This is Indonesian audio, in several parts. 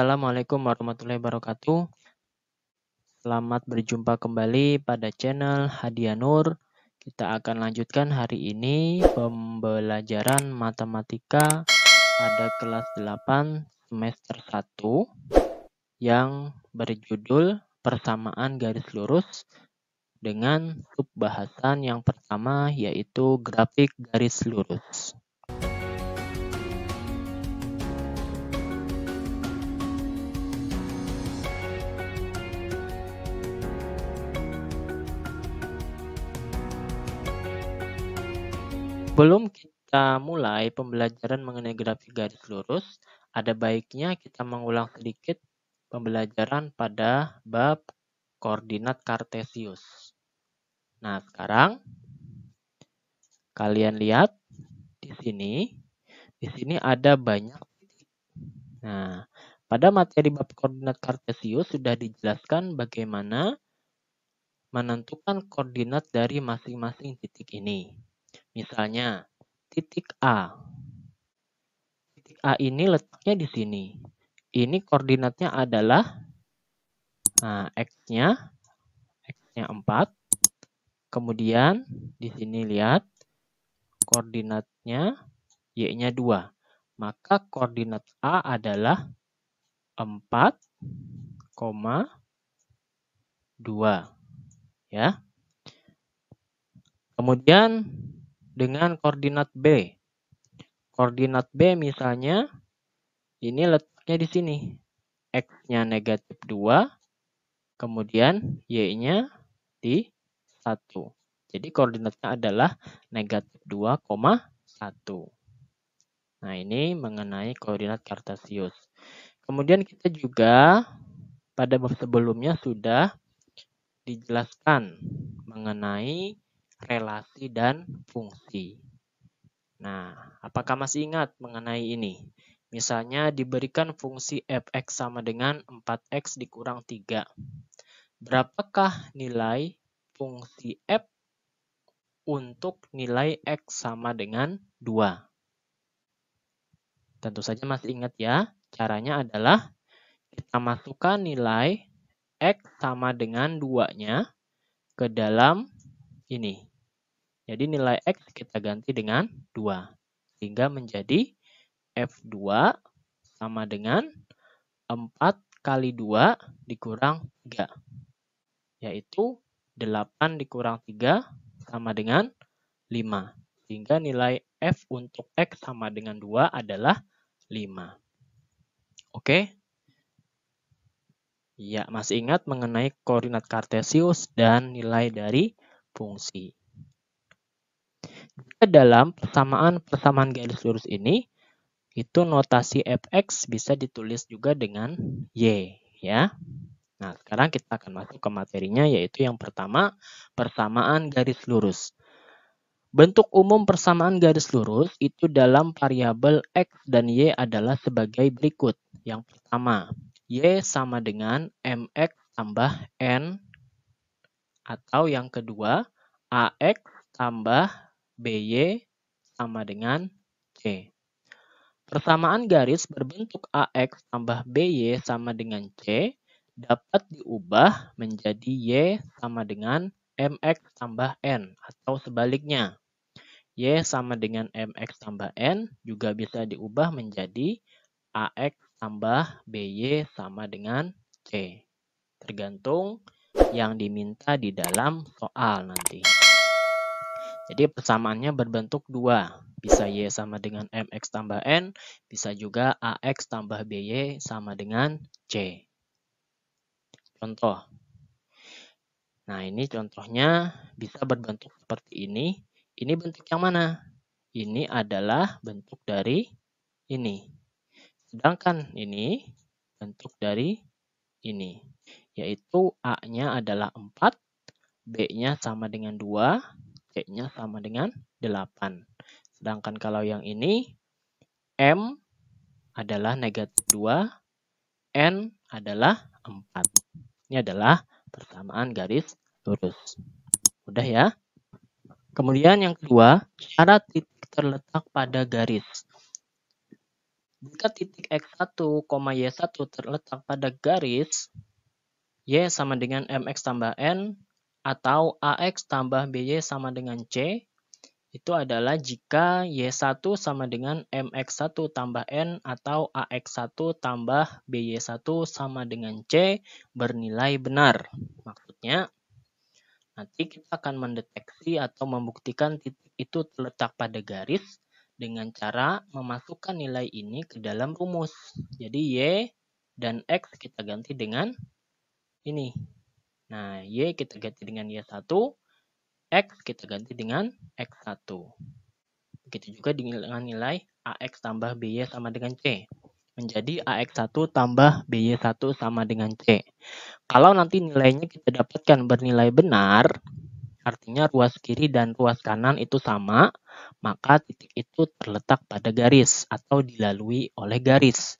Assalamualaikum warahmatullahi wabarakatuh. Selamat berjumpa kembali pada channel Hadiah Nur. Kita akan lanjutkan hari ini pembelajaran matematika pada kelas 8 semester 1 yang berjudul persamaan garis lurus dengan subbahasan yang pertama yaitu grafik garis lurus. Sebelum kita mulai pembelajaran mengenai grafik garis lurus, ada baiknya kita mengulang sedikit pembelajaran pada bab koordinat kartesius. Nah, sekarang kalian lihat di sini ada banyak titik. Nah, pada materi bab koordinat kartesius sudah dijelaskan bagaimana menentukan koordinat dari masing-masing titik ini. Misalnya, titik A. Titik A ini letaknya di sini. Ini koordinatnya adalah X-nya 4. Kemudian di sini lihat koordinatnya Y-nya 2. Maka koordinat A adalah 4,2. Ya. Kemudian dengan koordinat B. Koordinat B misalnya ini letaknya di sini. X-nya negatif 2, kemudian Y-nya di 1. Jadi koordinatnya adalah negatif 2,1. Nah, ini mengenai koordinat kartesius. Kemudian kita juga pada bab sebelumnya sudah dijelaskan mengenai relasi dan fungsi. Nah, apakah masih ingat mengenai ini? Misalnya diberikan fungsi f(x) sama dengan 4x dikurang 3. Berapakah nilai fungsi f untuk nilai x sama dengan 2? Tentu saja masih ingat ya. Caranya adalah kita masukkan nilai x sama dengan 2-nya ke dalam ini. Jadi nilai X kita ganti dengan 2. Sehingga menjadi F2 sama dengan 4 kali 2 dikurang 3. Yaitu 8 dikurang 3 sama dengan 5. Sehingga nilai F untuk X sama dengan 2 adalah 5. Oke? Ya, masih ingat mengenai koordinat kartesius dan nilai dari fungsi. Dalam persamaan garis lurus ini, itu notasi fx bisa ditulis juga dengan y, ya. Nah, sekarang kita akan masuk ke materinya, yaitu yang pertama, persamaan garis lurus. Bentuk umum persamaan garis lurus itu dalam variabel x dan y adalah sebagai berikut. Yang pertama, y sama dengan mx tambah n, atau yang kedua, ax tambah BY sama dengan C. Persamaan garis berbentuk AX tambah BY sama dengan C dapat diubah menjadi Y sama dengan MX tambah N atau sebaliknya. Y sama dengan MX tambah N juga bisa diubah menjadi AX tambah BY sama dengan C. Tergantung yang diminta di dalam soal nanti. Jadi persamaannya berbentuk 2. Bisa Y sama dengan MX tambah N, bisa juga AX tambah BY sama dengan C. Contoh. Nah, ini contohnya bisa berbentuk seperti ini. Ini bentuk yang mana? Ini adalah bentuk dari ini. Sedangkan ini bentuk dari ini. Yaitu A-nya adalah 4, B-nya sama dengan 2, C-nya sama dengan 8. Sedangkan kalau yang ini, M adalah negatif 2, N adalah 4. Ini adalah persamaan garis lurus. Mudah ya? Kemudian yang kedua, syarat titik terletak pada garis. Jika titik X1, Y1 terletak pada garis Y sama dengan MX tambah N atau AX tambah BY sama dengan C, itu adalah jika Y1 sama dengan MX1 tambah N atau AX1 tambah BY1 sama dengan C bernilai benar. Maksudnya, nanti kita akan mendeteksi atau membuktikan titik itu terletak pada garis dengan cara memasukkan nilai ini ke dalam rumus. Jadi Y dan X kita ganti dengan ini. Nah, Y kita ganti dengan Y1, X kita ganti dengan X1. Begitu juga dengan nilai AX tambah BY sama dengan C. Menjadi AX1 tambah BY1 sama dengan C. Kalau nanti nilainya kita dapatkan bernilai benar, artinya ruas kiri dan ruas kanan itu sama, maka titik itu terletak pada garis atau dilalui oleh garis.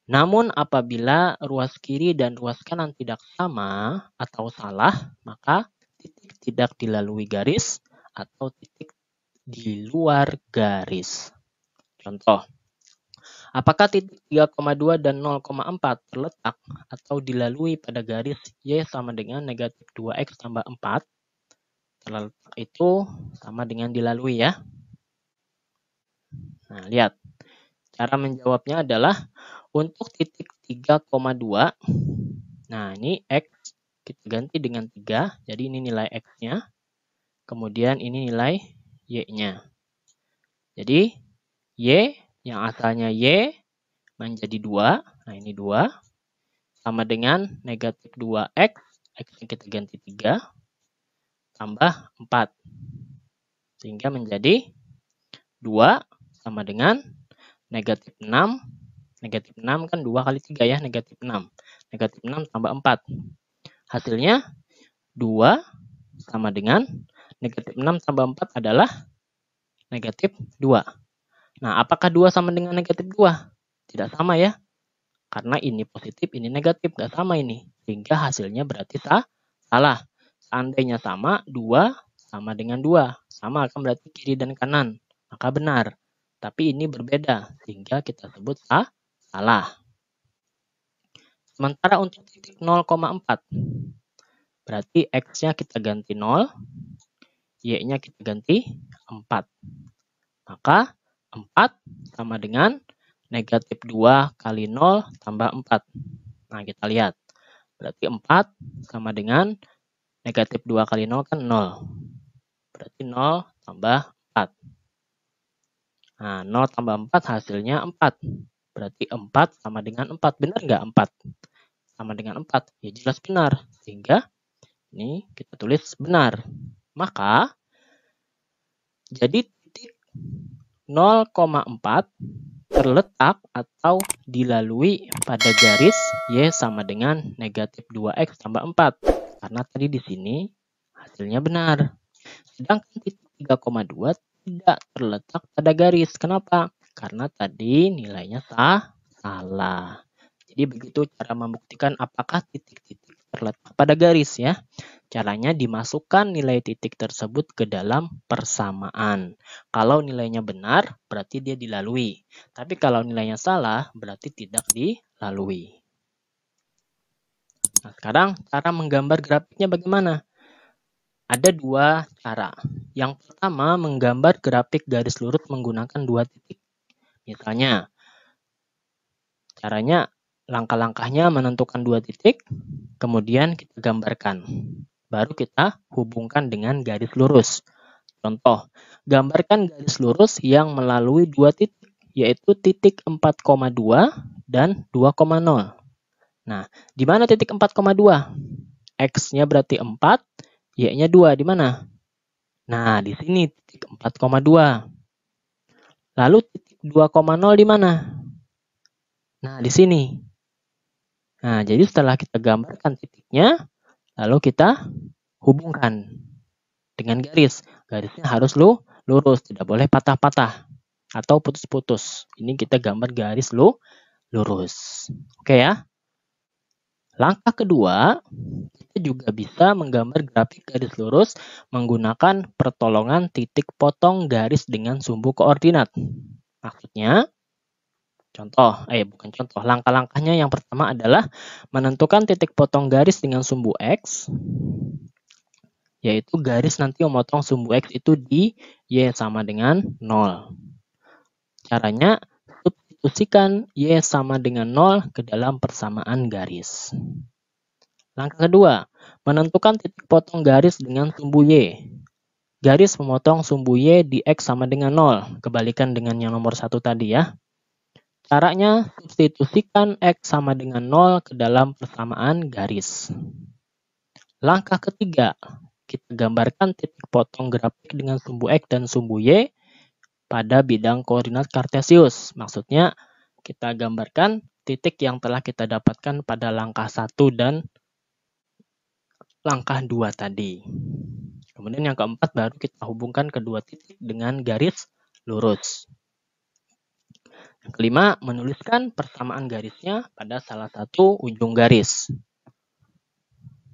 Namun apabila ruas kiri dan ruas kanan tidak sama atau salah, maka titik tidak dilalui garis atau titik di luar garis. Contoh, apakah titik 3,2 dan 0,4 terletak atau dilalui pada garis Y sama dengan negatif 2X tambah 4? Terletak itu sama dengan dilalui ya. Nah, lihat. Cara menjawabnya adalah untuk titik 3,2. Nah, ini X kita ganti dengan 3. Jadi ini nilai X-nya. Kemudian ini nilai Y-nya. Jadi Y yang asalnya Y menjadi 2. Nah, ini 2. Sama dengan negatif 2X. X-nya kita ganti 3. Tambah 4. Sehingga menjadi 2 sama dengan negatif 6. Negatif 6 kan 2 kali 3 ya, negatif 6. Negatif 6 tambah 4. Hasilnya 2 sama dengan negatif 6 tambah 4 adalah negatif 2. Nah, apakah 2 sama dengan negatif 2? Tidak sama ya. Karena ini positif, ini negatif. Nggak sama ini. Sehingga hasilnya berarti salah. Seandainya sama, 2 sama dengan 2. Sama kan berarti kiri dan kanan. Maka benar. Tapi ini berbeda. Sehingga kita sebut salah. Sementara untuk titik 0,4. Berarti X-nya kita ganti 0. Y-nya kita ganti 4. Maka 4 sama dengan negatif 2 kali 0 tambah 4. Nah, kita lihat. Berarti 4 sama dengan negatif 2 kali 0 kan 0. Berarti 0 tambah 4. Nah, 0 tambah 4 hasilnya 4. Berarti 4 sama dengan 4. Benar nggak 4? Sama dengan 4. Ya jelas benar. Sehingga ini kita tulis benar. Maka jadi titik 0,4 terletak atau dilalui pada garis Y sama dengan negatif 2X tambah 4. Karena tadi di sini hasilnya benar. Sedangkan titik 3,2 tidak terletak pada garis. Kenapa? Karena tadi nilainya salah. Jadi begitu cara membuktikan apakah titik-titik terletak pada garis ya. Caranya dimasukkan nilai titik tersebut ke dalam persamaan. Kalau nilainya benar, berarti dia dilalui. Tapi kalau nilainya salah, berarti tidak dilalui. Nah, sekarang cara menggambar grafiknya bagaimana? Ada dua cara. Yang pertama, menggambar grafik garis lurus menggunakan dua titik. Misalnya, caranya langkah-langkahnya menentukan dua titik, kemudian kita gambarkan. Baru kita hubungkan dengan garis lurus. Contoh, gambarkan garis lurus yang melalui dua titik, yaitu titik 4,2 dan 2,0. Nah, di mana titik 4,2? X-nya berarti 4, Y-nya 2. Di mana? Nah, di sini titik 4,2. Lalu titik 2,0 di mana? Nah, di sini. Nah, jadi setelah kita gambarkan titiknya, lalu kita hubungkan dengan garis. Garisnya harus lurus, tidak boleh patah-patah atau putus-putus. Ini kita gambar garis lurus. Oke ya. Langkah kedua, kita juga bisa menggambar grafik garis lurus menggunakan pertolongan titik potong garis dengan sumbu koordinat. Maksudnya, Bukan contoh. Langkah-langkahnya yang pertama adalah menentukan titik potong garis dengan sumbu X, yaitu garis nanti memotong sumbu X itu di Y sama dengan 0. Caranya, substitusikan Y sama dengan 0 ke dalam persamaan garis. Langkah kedua, menentukan titik potong garis dengan sumbu Y. Garis memotong sumbu Y di X sama dengan 0. Kebalikan dengan yang nomor 1 tadi ya. Caranya, substitusikan X sama dengan 0 ke dalam persamaan garis. Langkah ketiga, kita gambarkan titik potong grafik dengan sumbu X dan sumbu Y pada bidang koordinat kartesius. Maksudnya, kita gambarkan titik yang telah kita dapatkan pada langkah 1 dan langkah 2 tadi. Kemudian yang keempat, baru kita hubungkan kedua titik dengan garis lurus. Yang kelima, menuliskan persamaan garisnya pada salah satu ujung garis.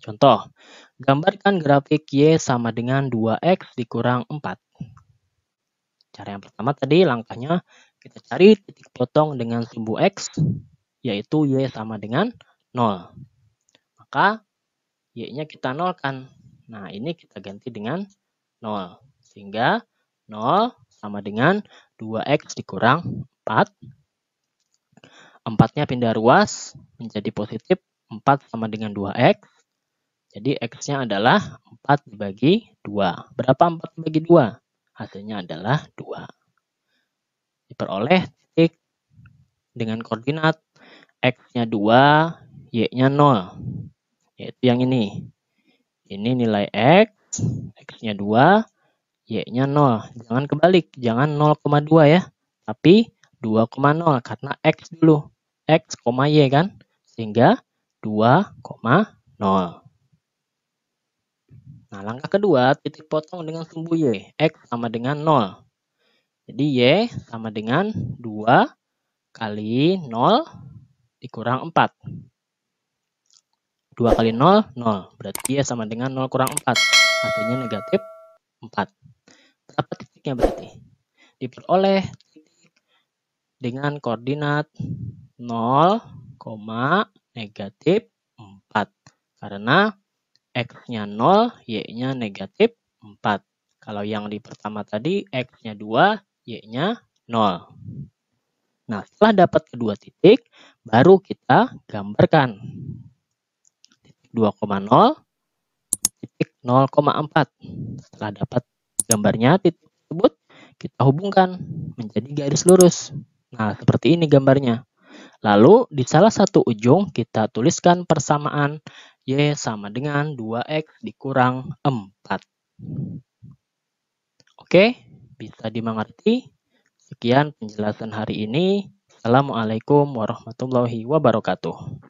Contoh, gambarkan grafik Y sama dengan 2X dikurang 4. Cara yang pertama tadi, langkahnya kita cari titik potong dengan sumbu X, yaitu Y sama dengan 0. Maka Y-nya kita nolkan. Nah, ini kita ganti dengan 0. Sehingga 0 sama dengan 2X dikurang 4. 4-nya pindah ruas menjadi positif, 4 sama dengan 2X. Jadi X-nya adalah 4 dibagi 2. Berapa 4 dibagi 2? Hasilnya adalah 2. Diperoleh titik dengan koordinat X-nya 2, Y-nya 0. Yaitu yang ini. Ini nilai X, X-nya 2, Y-nya 0. Jangan kebalik, jangan 0,2 ya. Tapi 2,0 karena X dulu. X, Y kan? Sehingga 2,0. Nah, langkah kedua, titik potong dengan sumbu Y. X sama dengan 0. Jadi Y sama dengan 2 kali 0 dikurang 4. 2 kali 0, 0. Berarti Y sama dengan 0 kurang 4. Hasilnya negatif 4. Berapa titiknya berarti? Diperoleh titik dengan koordinat 0, negatif 4. Karena X-nya 0, Y-nya negatif 4. Kalau yang di pertama tadi, X-nya 2, Y-nya 0. Nah, setelah dapat kedua titik, baru kita gambarkan. Titik 2,0, titik 0,4. Setelah dapat gambarnya, titik tersebut kita hubungkan menjadi garis lurus. Nah, seperti ini gambarnya. Lalu, di salah satu ujung kita tuliskan persamaan Y sama dengan 2X dikurang 4. Oke, bisa dimengerti? Sekian penjelasan hari ini. Assalamualaikum warahmatullahi wabarakatuh.